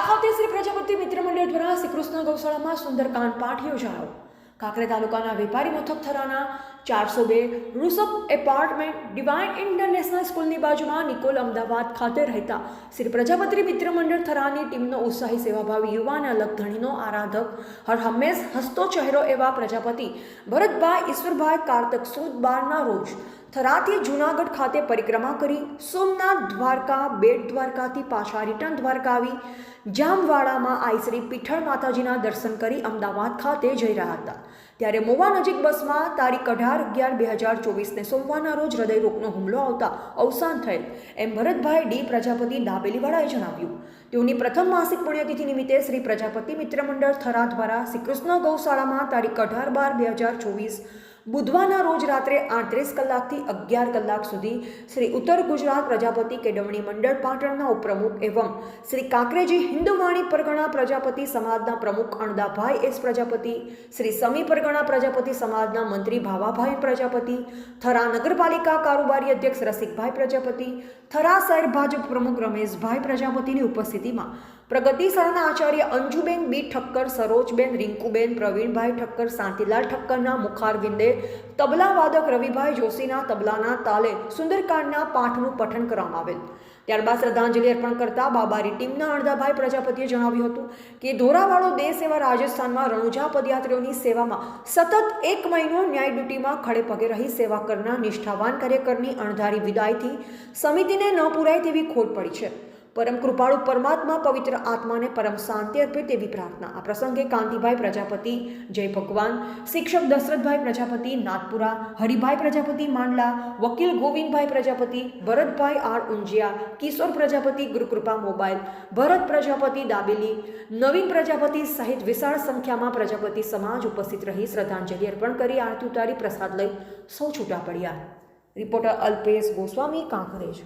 ખાતે શ્રી પ્રજાપતિ મિત્ર મંડળ દ્વારા શ્રીકૃષ્ણ ગૌશાળામાં સુંદરકાંડ પાઠ યોજાયો. કાંકરેજ તાલુકાના વેપારી મથક થરાના 402 ઋષભ એપાર્ટમેન્ટ ડિવાઇન ઇન્ટરનેશનલ સ્કૂલની બાજુમાં નિકોલ અમદાવાદ ખાતે રહેતા શ્રી પ્રજાપતિ મિત્ર મંડળ થરાની ટીમનો ઉત્સાહી સેવાભાવી યુવાન અલગ ધણીનો આરાધક હર હંમેશ હસતો ચહેરો એવા પ્રજાપતિ ભરતભાઈ ઈશ્વરભાઈ કારતક સુદ 12ના રોજ થરાથી જૂનાગઢ ખાતે પરિક્રમા કરી સોમનાથ દ્વારકા બેટ દ્વારકાથી પાછા રિટર્ન દ્વારકા આવી જામવાડામાં આઈ શ્રી પીઠળ માતાજીના દર્શન કરી અમદાવાદ ખાતે જઈ રહ્યા હતા. ત્યારે મોવા નજીક બસમાં તારીખ 18/11/2024ને સોમવારના રોજ હૃદયરોગનો હુમલો આવતા અવસાન થયેલ એમ ભરતભાઈ ડી પ્રજાપતિ દાબેલીવાળાએ જણાવ્યું. તેઓની પ્રથમ માસિક પુણ્યતિથિ નિમિત્તે શ્રી પ્રજાપતિ મિત્ર મંડળ થરા દ્વારા શ્રીકૃષ્ણ ગૌશાળામાં તારીખ 18/12/2024 બુધવારના રોજ રાત્રે 38 કલાકથી 11 કલાક સુધી શ્રી ઉત્તર ગુજરાત પ્રજાપતિ કેળવણી મંડળ પાટણના ઉપપ્રમુખ એવં શ્રી કાંકરેજી હિન્દુવાણી પરગણા પ્રજાપતિ સમાજના પ્રમુખ અણદાભાઈ એસ પ્રજાપતિ, શ્રી સમી પરગણા પ્રજાપતિ સમાજના મંત્રી ભાવાભાઈ પ્રજાપતિ, થરા નગરપાલિકા કારોબારી અધ્યક્ષ રસિકભાઈ પ્રજાપતિ, થરા શહેર ભાજપ પ્રમુખ રમેશભાઈ પ્રજાપતિની ઉપસ્થિતિમાં પ્રગતિ શાળાના આચાર્ય અંજુબેન બી ઠક્કર, સરોજબેન, રિંકુબેન, પ્રવીણભાઈ ઠક્કર, શાંતિલાલ ઠક્કરના મુખારવિંદે તબલા વાદક રવિભાઈ જોશીના તબલાના તાલે સુંદરકાંડના પાઠનું પઠન કરવામાં આવેલ. ત્યારબાદ શ્રદ્ધાંજલિ અર્પણ કરતા બાબારી ટીમના અણદાભાઈ પ્રજાપતિએ જણાવ્યું હતું કે ધોરાવાળો દેશ એવા રાજસ્થાનમાં રણુજા પદયાત્રીઓની સેવામાં સતત 1 મહિનો ન્યાય ડ્યુટીમાં ખડે પગે રહી સેવા કરનાર નિષ્ઠાવાન કાર્યકરની અણધારી વિદાયથી સમિતિને ન પૂરાય તેવી ખોટ પડી છે. પરમ કૃપાળુ પરમાત્મા પવિત્ર આત્માને પરમ શાંતિ અર્પે તેવી પ્રાર્થના. આ પ્રસંગે કાંતિભાઈ પ્રજાપતિ, જય ભગવાન, શિક્ષક દશરથભાઈ પ્રજાપતિ નાથપુરા, હરિભાઈ પ્રજાપતિ માંડલા, વકીલ ગોવિંદભાઈ પ્રજાપતિ, ભરતભાઈ આર ઊંઝિયા, કિશોર પ્રજાપતિ ગુરુકૃપા મોબાઈલ, ભરત પ્રજાપતિ દાબેલી, નવીન પ્રજાપતિ સહિત વિશાળ સંખ્યામાં પ્રજાપતિ સમાજ ઉપસ્થિત રહી શ્રદ્ધાંજલિ અર્પણ કરી આરતી ઉતારી પ્રસાદ લઈ સૌ છૂટા પડ્યા. રિપોર્ટર અલ્પેશ ગોસ્વામી, કાંકરેજ.